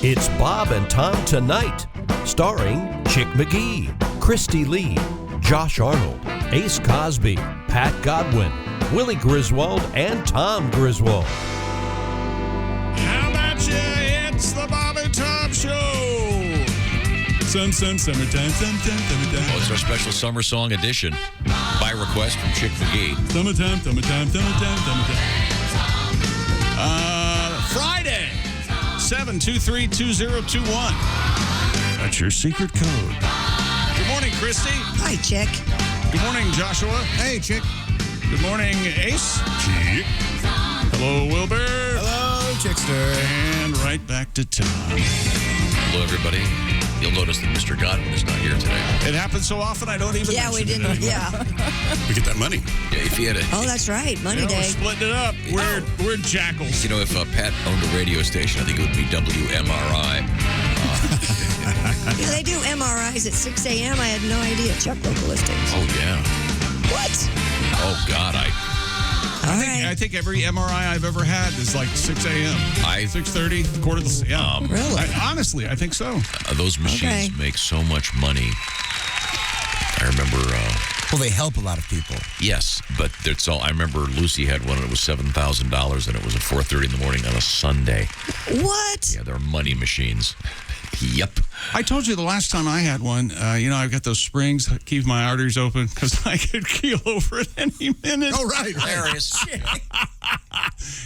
It's Bob and Tom Tonight, starring Chick McGee, Christy Lee, Josh Arnold, Ace Cosby, Pat Godwin, Willie Griswold, and Tom Griswold. How about you? It's the Bob and Tom Show. Summertime. Oh, it's our special summer song edition by request from Chick McGee. Summertime. Friday, 7232021. That's your secret code. Good morning, Christy. Hi, Chick. Good morning, Joshua. Hey, Chick. Good morning, Ace. Chick. Hello, Wilbur. Hello, Chickster. And right back to Tom. Hello, everybody. You'll notice that Mr. Godwin is not here today. It happens so often I don't even Yeah, we mention didn't. it anymore. Yeah. We get that money. Yeah, if he had a... Oh, that's right. Money We're Day. splitting it up. We're jackals. You know, if Pat owned a radio station, I think it would be WMRI. Yeah, they do MRIs at 6 a.m. I had no idea. Check local listings. Oh, yeah. What? Oh, God, I think every MRI I've ever had is like 6 a.m. 6:30, quarter to... Yeah. Really? Honestly, I think so. Those machines make so much money. I remember... Well, they help a lot of people. yes, but it's all... I remember Lucy had one, and it was $7,000, and it was at 4:30 in the morning on a Sunday. What? Yeah, they're money machines. Yep. I told you the last time I had one, I've got those springs that keep my arteries open because I could keel over at any minute. Oh, right. Hilarious.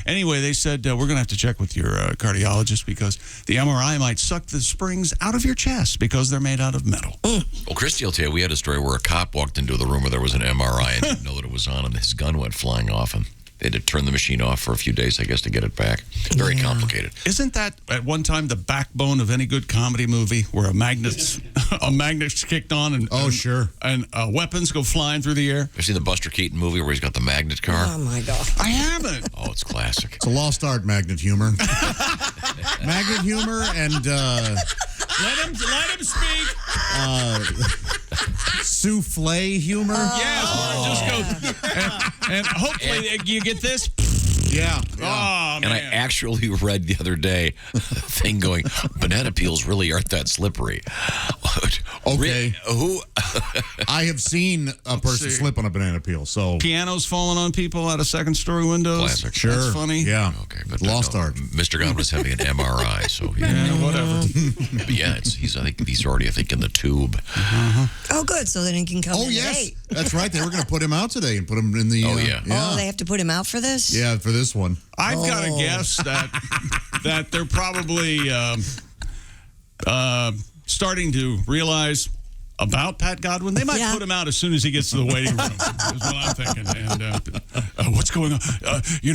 Anyway, they said, we're going to have to check with your cardiologist because the MRI might suck the springs out of your chest because they're made out of metal. Well, Christy will tell you, we had a story where a cop walked into the room where there was an MRI and didn't know that it was on, and his gun went flying off, and they had to turn the machine off for a few days, I guess, to get it back. Very complicated. Isn't that, at one time, the backbone of any good comedy movie where a magnet's kicked on and Sure. and weapons go flying through the air? Have you seen the Buster Keaton movie where he's got the magnet car? Oh, my God. I haven't. Oh, it's classic. It's a lost art, magnet humor. Magnet humor and Let him speak. souffle humor. Yes, just go. And hopefully you get this. Yeah. Oh, man. And I actually read the other day a thing going, banana peels really aren't that slippery. Okay. Who? I have seen a person see. slip on a banana peel, so... Pianos falling on people out of second-story windows. Classic. Sure. That's funny. Yeah. Okay, but Lost art. Mr. Godwin was having an MRI, so Whatever. but yeah, he's already in the tube. Oh, good. So then he can come Oh, in yes. at 8. That's right. They were going to put him out today and put him in the... Oh, yeah. Oh, they have to put him out for this? Yeah, for this one. I've got to guess that they're probably starting to realize about Pat Godwin. They might put him out as soon as he gets to the waiting room, is what I'm thinking. And what's going on?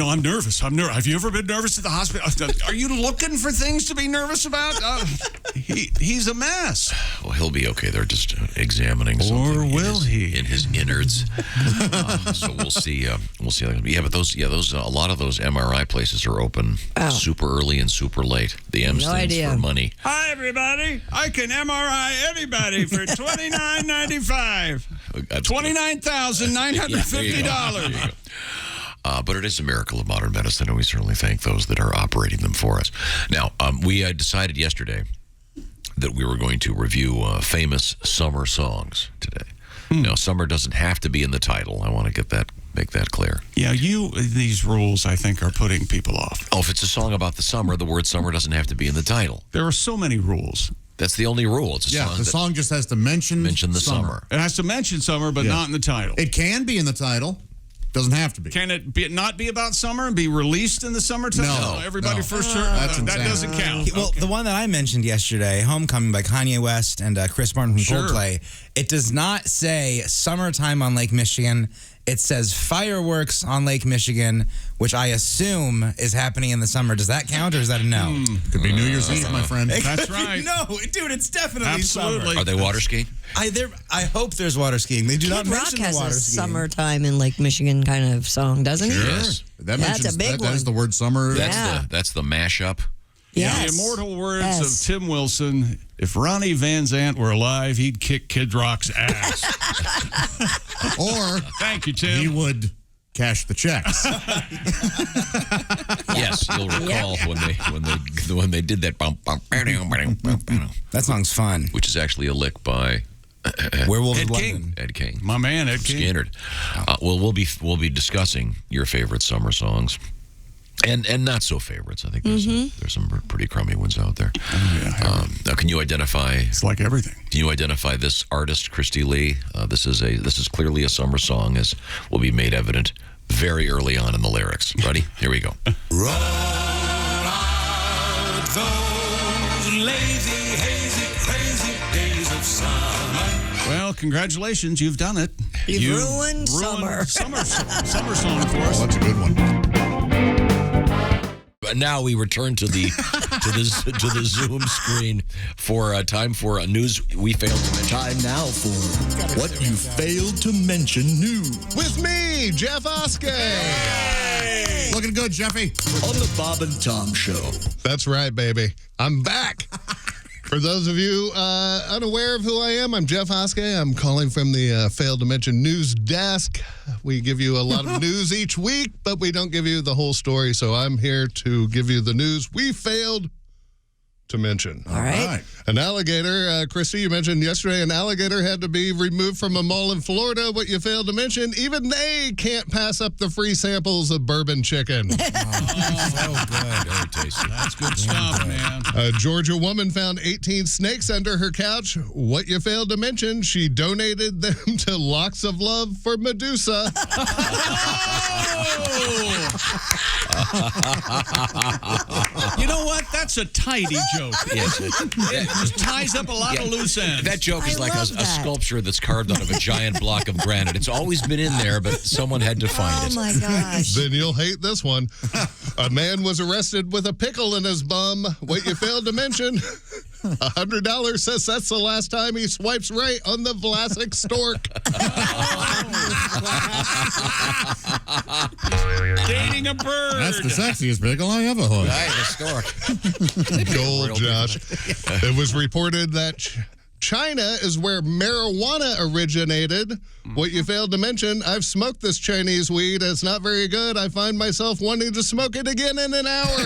I'm nervous. Have you ever been nervous at the hospital? Are you looking for things to be nervous about? He's a mess. Well, he'll be okay. They're just examining Or something will he? in his innards. So we'll see. We'll see. Yeah, but those a lot of those MRI places are open super early and super late. The M stands for money. Hi, everybody. I can MRI anybody for $29.95. $29,950. But it is a miracle of modern medicine, and we certainly thank those that are operating them for us. Now, we decided yesterday that we were going to review famous summer songs today. Now, summer doesn't have to be in the title. I want to make that clear. Yeah, these rules, I think, are putting people off. Oh, if it's a song about the summer, the word summer doesn't have to be in the title. There are so many rules. That's the only rule. It's a song The song just has to mention the summer. It has to mention summer, but not in the title. It can be in the title. Doesn't have to be. Can it not be about summer and be released in the summertime? No. Everybody first shirt? That doesn't count. Well, the one that I mentioned yesterday, Homecoming by Kanye West and Chris Martin from Coldplay, it does not say summertime on Lake Michigan. It says fireworks on Lake Michigan, which I assume is happening in the summer. Does that count, or is that a no? Could be New Year's Eve, my friend. That's right. No, dude, it's definitely Absolutely. summer. Are they water skiing? I hope there's water skiing. They do not Kid Rock mention the has water a skiing. summertime in Lake Michigan kind of song, doesn't he? Yes. That's a big That is one. the word summer. That's the mashup. Yes. The immortal words of Tim Wilson, if Ronnie Van Zant were alive, he'd kick Kid Rock's ass. Or Thank you, Tim. he would cash the checks. Yes, you'll recall when they did that That song's fun. which is actually a lick by Werewolves Ed of King. London. Ed King. My man, Ed King. Standard. Well, we'll be discussing your favorite summer songs. And not so favorites. I think there's some pretty crummy ones out there. Now, can you identify? It's like everything. Can you identify this artist, Christy Lee? This is clearly a summer song, as will be made evident very early on in the lyrics. Ready? Here we go. Roll out those lazy, hazy, crazy days of summer. Well, congratulations, you've done it. You've ruined summer. Summer song for us. Oh, that's a good one. But now we return to the to the Zoom screen for time for a news we failed to mention. Time now for What You Failed to Mention News. With me, Jeff Oskay. Looking good, Jeffy. On the Bob and Tom Show. That's right, baby. I'm back. For those of you unaware of who I am, I'm Jeff Oskay. I'm calling from the Failed to Mention News Desk. We give you a lot of news each week, but we don't give you the whole story. So I'm here to give you the news we failed to mention. All right. An alligator, Christy, you mentioned yesterday, an alligator had to be removed from a mall in Florida. What you failed to mention, even they can't pass up the free samples of bourbon chicken. So good. Very tasty. That's good stuff, man. A Georgia woman found 18 snakes under her couch. What you failed to mention, she donated them to Locks of Love for Medusa. You know what? That's a tidy joke. Yes, It just ties up a lot of loose ends. that joke is I like a love that. sculpture that's carved out of a giant block of granite. It's always been in there, but someone had to find Oh it. my gosh. Then you'll hate this one. A man was arrested with a pickle in his bum. What you failed to mention, $100 says that's the last time he swipes right on the Vlasic stork. Dating a bird. That's the sexiest pickle I ever heard. Right, the stork. Gold, Josh. It was reported that China is where marijuana originated. What you failed to mention, I've smoked this Chinese weed. It's not very good. I find myself wanting to smoke it again in an hour.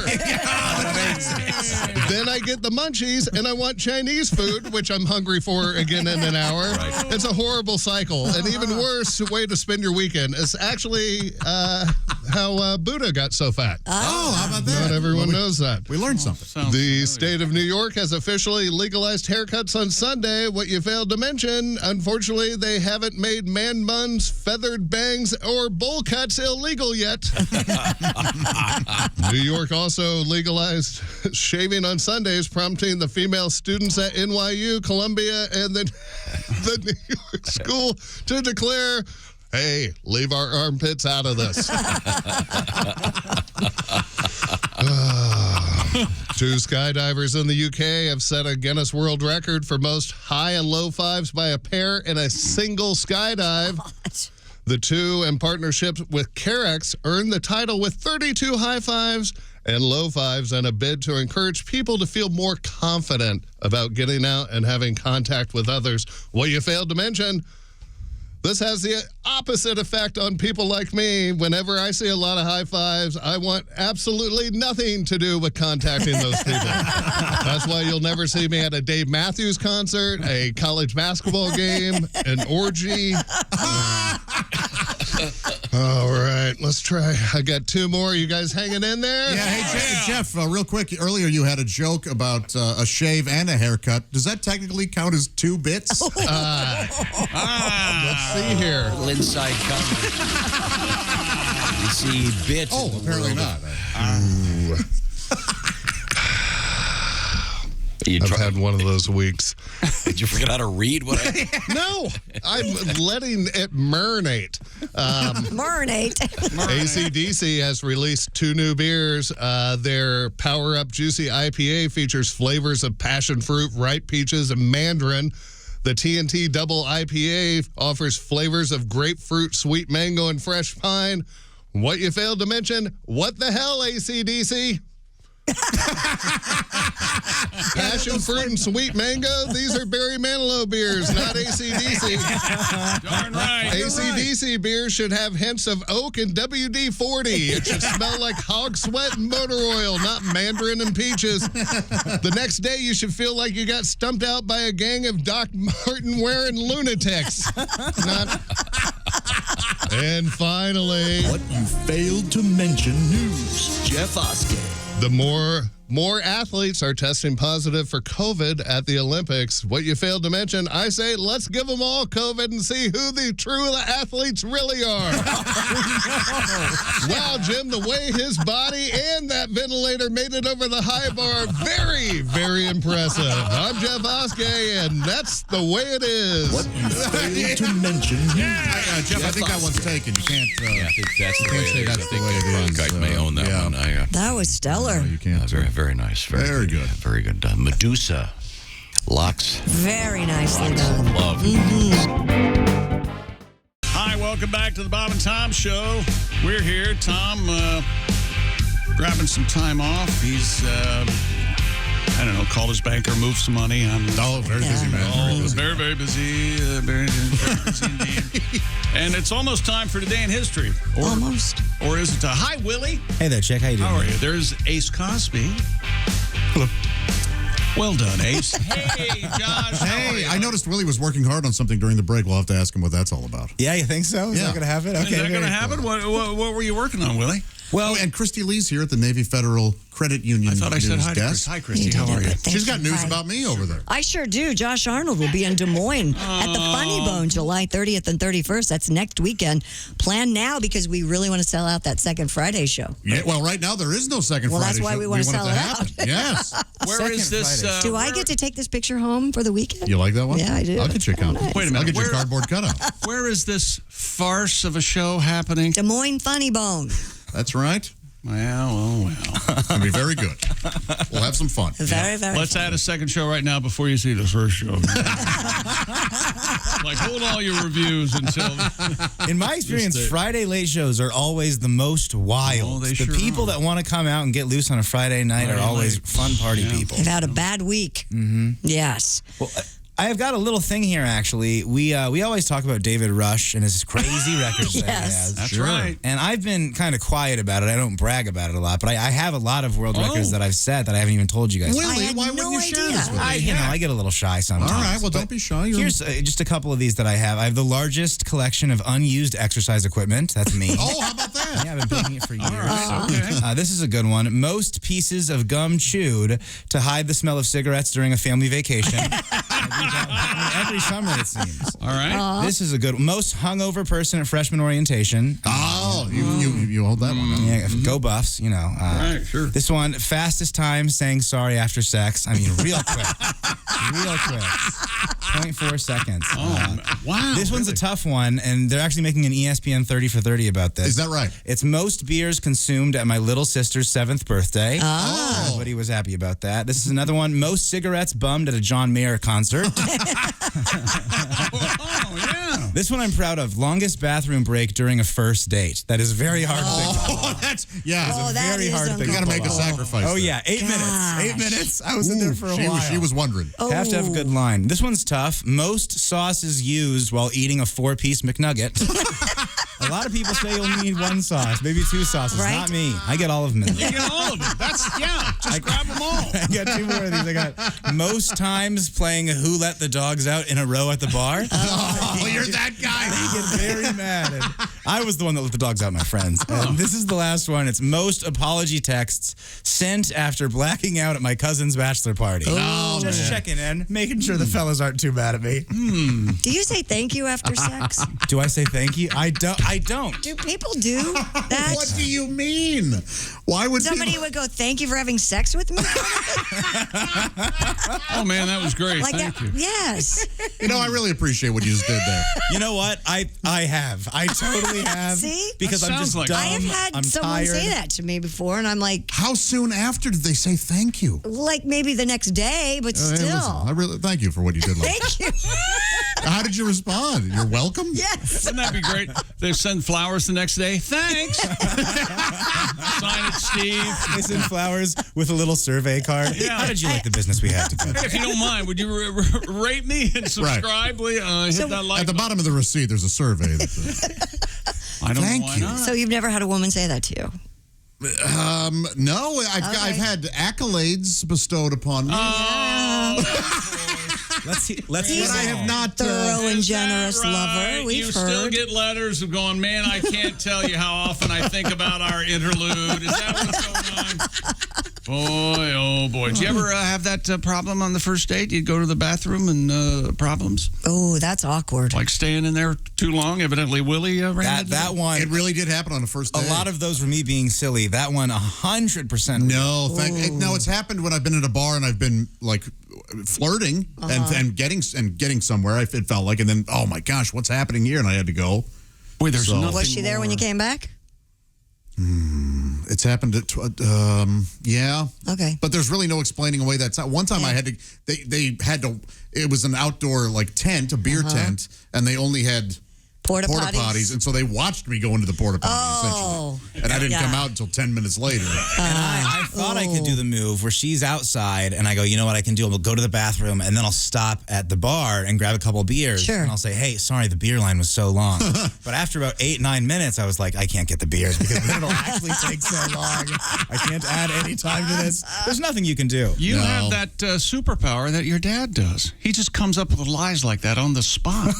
Then I get the munchies and I want Chinese food, which I'm hungry for again in an hour. Right. It's a horrible cycle. An even worse way to spend your weekend is actually how Buddha got so fat. Oh, how about that? Not everyone knows that. We learned something. The state of New York has officially legalized haircuts on Sunday. What you failed to mention, unfortunately, they haven't made man buns, feathered bangs, or bowl cuts illegal yet. New York also legalized shaving on Sundays, prompting the female students at NYU, Columbia, and the New York school to declare, hey, leave our armpits out of this. Two skydivers in the UK have set a Guinness World Record for most high and low fives by a pair in a single skydive. The two, in partnership with Carex, earned the title with 32 high fives and low fives in a bid to encourage people to feel more confident about getting out and having contact with others. What you failed to mention, this has the opposite effect on people like me. Whenever I see a lot of high fives, I want absolutely nothing to do with contacting those people. That's why you'll never see me at a Dave Matthews concert, a college basketball game, an orgy. All right, let's try. I got two more. You guys hanging in there? Yeah, hey, Jeff, real quick. Earlier you had a joke about a shave and a haircut. Does that technically count as two bits? Let's see here. Little inside comment. You see bits. Oh, in the apparently world. not. I've had one of those weeks. Did you forget how to read? What? No, I'm letting it marinate. Marinate. AC/DC has released two new beers. Their Power Up Juicy IPA features flavors of passion fruit, ripe peaches, and mandarin. The TNT Double IPA offers flavors of grapefruit, sweet mango, and fresh pine. What you failed to mention, what the hell, AC/DC? Passion fruit and sweet mango. These are Barry Manilow beers, not AC/DC. Darn right. AC/DC beers should have hints of oak and WD-40. It should smell like hog sweat and motor oil, not mandarin and peaches. The next day, you should feel like you got stumped out by a gang of Doc Martin wearing lunatics. And finally, What you failed to mention news. Jeff Oskay. the more athletes are testing positive for COVID at the Olympics. What you failed to mention, I say, let's give them all COVID and see who the true athletes really are. Wow, Jim, the way his body and that ventilator made it over the high bar, very, very impressive. I'm Jeff Oskay, and that's the way it is. What you failed to mention news. Jeff, I think that one's taken. You can't. I think that's the way it is. that's I think the way it is. Cronkite may own that one. That was stellar. You can't. Very nice. Very good. Very good. Medusa. Locks. Very nicely done. Love. Hi, welcome back to the Bob and Tom Show. We're here. Tom grabbing some time off. He's, I don't know, called his banker, moved some money. Very busy, man. Very, very busy. Very busy indeed. And it's almost time for Today in History. Almost. Or is it? Hi, Willie. Hey there, Chick. How you doing? How are you? There's Ace Cosby. Hello. Well done, Ace. Hey, Josh. Hey, I noticed Willie was working hard on something during the break. We'll have to ask him what that's all about. Yeah, you think so? Is Yeah. that going to happen? Okay. Is that going to happen? What were you working on, Willie? Well, and Christy Lee's here at the Navy Federal Credit Union. I thought I said hi to desk. Chris. Hi, Christy. How are you? She's got news about me over there. I sure do. Josh Arnold will be in Des Moines at the Funny Bone July 30th and 31st. That's next weekend. Plan now because we really want to sell out that second Friday show. Yeah, well, right now there is no second Well, Friday that's why show. we want to sell it happen. out. Yes. Where is Second this? Friday. Do I get to take this picture home for the weekend? You like that one? Yeah, I do. I'll get you a copy. Wait a minute. I'll get you a Where- cardboard cutout. Where is this farce of a show happening? Des Moines Funny Bone. That's right. Well. It's going to be very good. We'll have some fun. Very, very Let's funny. add a second show right now before you see the first show. Like, hold all your reviews until... In my experience, Just, Friday late shows are always the most wild. Oh, they the sure people are. that want to come out and get loose on a Friday night are Friday always night. fun party people. They've had a bad week. Mm-hmm. Yes. Well, I have got a little thing here, actually. We always talk about David Rush and his crazy records that he Yes. has. That's right. And I've been kind of quiet about it. I don't brag about it a lot, but I have a lot of world records that I've set that I haven't even told you guys. Willie, I had why no wouldn't you share idea. this with us? I get a little shy sometimes. All right, well, but don't be shy. Here's just a couple of these that I have. I have the largest collection of unused exercise equipment. That's me. Oh, how about that? Yeah, I've been picking it for years. Okay. This is a good one. Most pieces of gum chewed to hide the smell of cigarettes during a family vacation. Every summer, it seems. All right. This is a good one. Most hungover person at freshman orientation. Oh, you hold that one. Huh? Yeah, go Buffs, you know. All right, sure. This one, fastest time saying sorry after sex. I mean, real quick. Real quick. 0.4 seconds. Oh, wow. This one's a tough one, and they're actually making an ESPN 30 for 30 about this. Is that right? It's most beers consumed at my little sister's 7th birthday. Oh. Everybody was happy about that. This is another one. Most cigarettes bummed at a John Mayer concert. Oh, yeah. This one I'm proud of. Longest bathroom break during a first date. That is very hard to think of. Oh, that's, yeah. Oh, it's that very is hard to think you got to make a uncomfortable. sacrifice. Oh, there. yeah. 8 minutes. 8 Gosh. minutes. I was in there for a while. She was wondering. Have to have a good line. This one's tough. Most sauces used while eating a 4-piece McNugget. A lot of people say you only need one sauce, maybe 2 sauces. Right? Not me. I get all of them. You get all of them. Just grab them all. I got 2 more of these. I got most times playing Who Let the Dogs Out in a row at the bar. Oh, you're that guy. They get very mad. And I was the one that let the dogs out, my friends. And this is the last one. It's most apology texts sent after blacking out at my cousin's bachelor party. Just checking in, making sure the fellas aren't too mad at me. Do you say thank you after sex? Do I say thank you? I don't. Do people do that? What do you mean? Why would Somebody people... would go, thank you for having sex with me? Oh, man, that was great. Like Thank that? you. Yes. You know, I really appreciate what you just did there. You know what? I have. I totally have. See? Because That I'm just sounds like- dumb. I have had I'm someone tired. say that to me before, and I'm like, How soon after did they say thank you? maybe the next day, but Hey, listen, still. I really thank you for what you did. Thank you. How did you respond? You're welcome? Yes. Wouldn't that be great? They send flowers the next day. Thanks. Sign it, Steve. They send flowers with a little survey card. Yeah. How did you like the business we had together? Hey, if you don't mind, would you rate me and subscribe? Will you? Hit that like At the bottom of the receipt, there's a survey. I don't Thank know why you. not. So you've never had a woman say that to you? No, I've had accolades bestowed upon me. Let's hear but I have not. Thorough and Is that generous right? lover. We've you still heard. get letters of going, man, I can't tell you how often I think about our interlude. Is that what's going on? Boy, oh boy. Did you ever have that problem on the first date? You'd go to the bathroom and problems? Oh, that's awkward. Like staying in there too long? Evidently, Willie ran that one. It really did happen on the first day. A lot of those were me being silly. That one, 100%. No, no, it's happened when I've been at a bar and I've been like flirting and getting somewhere. It felt like, and then oh my gosh, what's happening here? And I had to go. Boy, there's nothing Was she there when you came back? It's happened at yeah. Okay. But there's really no explaining away that. One time I had to. They had to. It was an outdoor like tent, a beer tent, and they only had Porta potties, and so they watched me go into the porta potty essentially, and I didn't come out until 10 minutes later. And I thought I could do the move where she's outside and I go, you know what I can do? I'll go to the bathroom and then I'll stop at the bar and grab a couple beers. Sure. And I'll say, hey, sorry, the beer line was so long. But after about 8-9 minutes, I was like, I can't get the beers because it'll actually take so long. I can't add any time to this. There's nothing you can do. You have that superpower that your dad does. He just comes up with lies like that on the spot.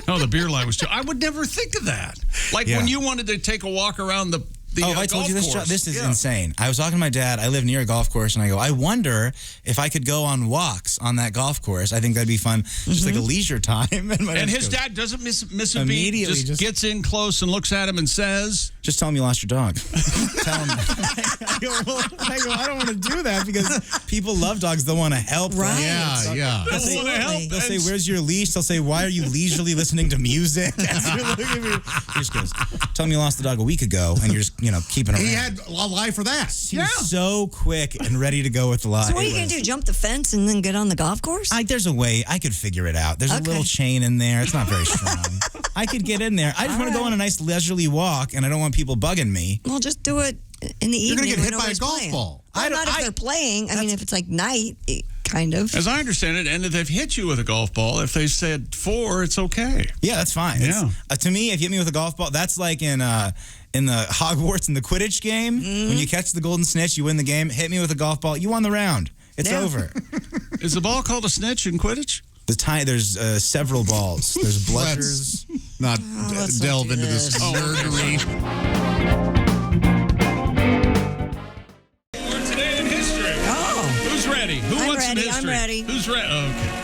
Oh, the beer line was too. I would never think of that. Like when you wanted to take a walk around the I told you this. course. This is insane. I was talking to my dad. I live near a golf course, and I go, I wonder if I could go on walks on that golf course. I think that'd be fun, just like a leisure time. And his dad doesn't miss a beat. Immediately Just gets in close and looks at him and says, just tell him you lost your dog. Tell him. I go, I don't want to do that because people love dogs. They want to help. Right. Yeah. I want to help. They'll say, where's your leash? They'll say, why are you leisurely listening to music? He just goes, tell him you lost the dog a week ago, and you're just, keeping it around. He had a lie for that. He was so quick and ready to go with the lie. So what are you going to do? Jump the fence and then get on the golf course? There's a way. I could figure it out. There's a little chain in there. It's not very strong. I could get in there. I just want to go on a nice leisurely walk, and I don't want people bugging me. Well, just do it in the You're evening. going to get hit by a nobody's golf playing. ball. Well, not if they're playing. I mean, if it's like night, kind of. As I understand it, and if they've hit you with a golf ball, if they said 4, it's okay. Yeah, that's fine. Yeah. To me, if you hit me with a golf ball, that's like in the Hogwarts in the Quidditch game. When you catch the golden snitch, you win the game. Hit me with a golf ball, you won the round. It's over. Is the ball called a snitch in Quidditch? There's several balls. There's blushers. Let's not delve into this nerdery. We're today in history. Oh. Who's ready? Who I'm wants ready, some I'm history? ready. Who's ready? Okay.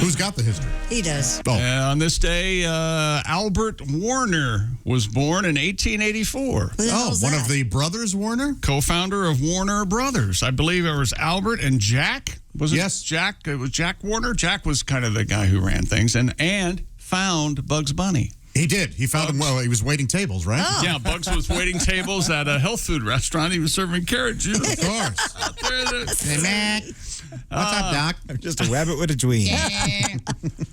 Who's got the history? He does. Oh. On this day, Albert Warner was born in 1884. Who the hell's One that? of the brothers Warner? Co-founder of Warner Brothers. I believe it was Albert and Jack. Was it Yes. Jack? It was Jack Warner. Jack was kind of the guy who ran things and found Bugs Bunny. He did. He found him while he was waiting tables, right? Oh. Yeah, Bugs was waiting tables at a health food restaurant. He was serving carrot juice. Of course. Out there, Hey, Mac. What's up, Doc? I'm just a rabbit with a dream.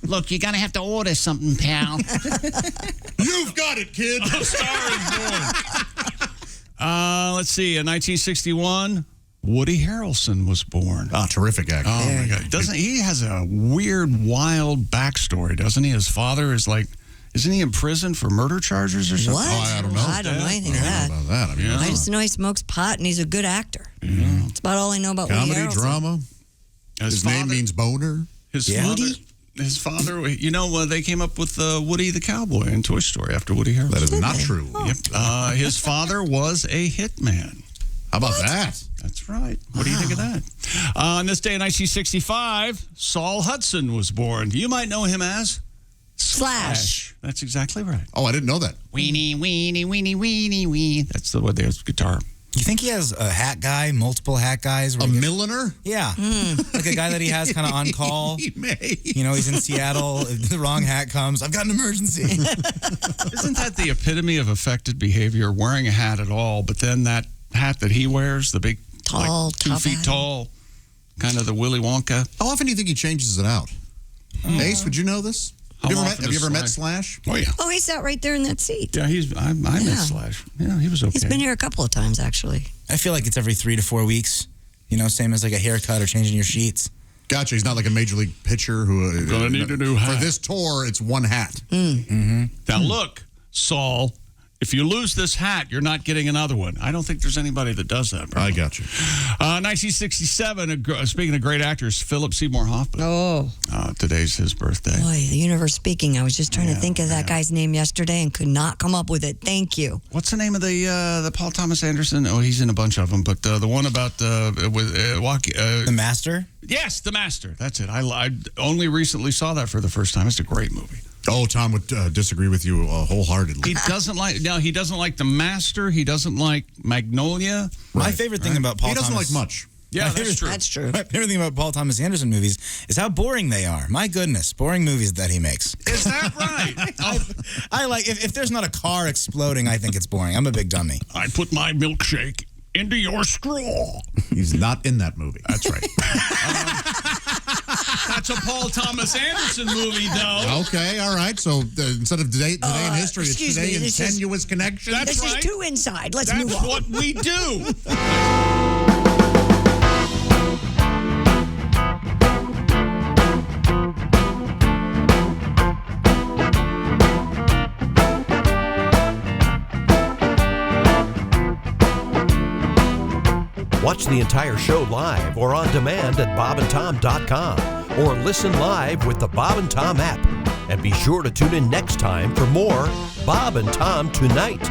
Look, you're going to have to order something, pal. You've got it, kid. A star is born. Let's see. In 1961, Woody Harrelson was born. Oh, terrific actor. Oh my God! He has a weird, wild backstory, doesn't he? His father is like, isn't he in prison for murder charges or something? What? Oh, I don't know. I don't know anything of I that. don't know about that. I mean, Yeah. I just know he smokes pot and he's a good actor. That's about all I know about Woody comedy, Harrelson. drama. His name means boner. His father. You know, they came up with Woody the Cowboy in Toy Story after Woody Harrelson. That is not true. Yep. His father was a hitman. How about that? That's right. What do you think of that? On this day in 1965, Saul Hudson was born. You might know him as Slash. That's exactly right. Oh, I didn't know that. Weenie, weenie, weenie, weenie, wee. That's the what there's guitar. You think he has a hat guy, multiple hat guys? A milliner? Yeah. Like a guy that he has kind of on call. He may. He's in Seattle. If the wrong hat comes, I've got an emergency. Isn't that the epitome of affected behavior? Wearing a hat at all, but then that hat that he wears, the big, Tall, like 2 tough feet hat. tall, kind of the Willy Wonka. How often do you think he changes it out? Ace, would you know this? How often Have you is ever met Slash? Slash? Oh, yeah. Oh, he sat right there in that seat. Yeah, I met Slash. Yeah, he was okay. He's been here a couple of times, actually. I feel like it's every 3 to 4 weeks. Same as like a haircut or changing your sheets. Gotcha. He's not like a major league pitcher who. Gonna need a new hat. For this tour, it's one hat. Now, look, Saul, if you lose this hat, you're not getting another one. I don't think there's anybody that does that. Bro. I got you. 1967, speaking of great actors, Philip Seymour Hoffman. Oh. Today's his birthday. Boy, the universe speaking. I was just trying to think of that guy's name yesterday and could not come up with it. Thank you. What's the name of the Paul Thomas Anderson? Oh, he's in a bunch of them, but the one about The Master? Yes, The Master. That's it. I only recently saw that for the first time. It's a great movie. Oh, Tom would disagree with you wholeheartedly. He doesn't like The Master. He doesn't like Magnolia. My favorite thing about Paul He doesn't Thomas... like much. Yeah, that's true. That's true. My favorite thing about Paul Thomas Anderson movies is how boring they are. My goodness, boring movies that he makes. Is that right? I like, if there's not a car exploding, I think it's boring. I'm a big dummy. I put my milkshake into your straw. He's not in that movie. That's right. That's a Paul Thomas Anderson movie, though. Okay, all right. So instead of today in history, it's excuse Today me, in this is- Tenuous Connection. That's This right. is too inside. Let's That's move on. what we do. Watch the entire show live or on demand at bobandtom.com or listen live with the Bob and Tom app. And be sure to tune in next time for more Bob and Tom Tonight.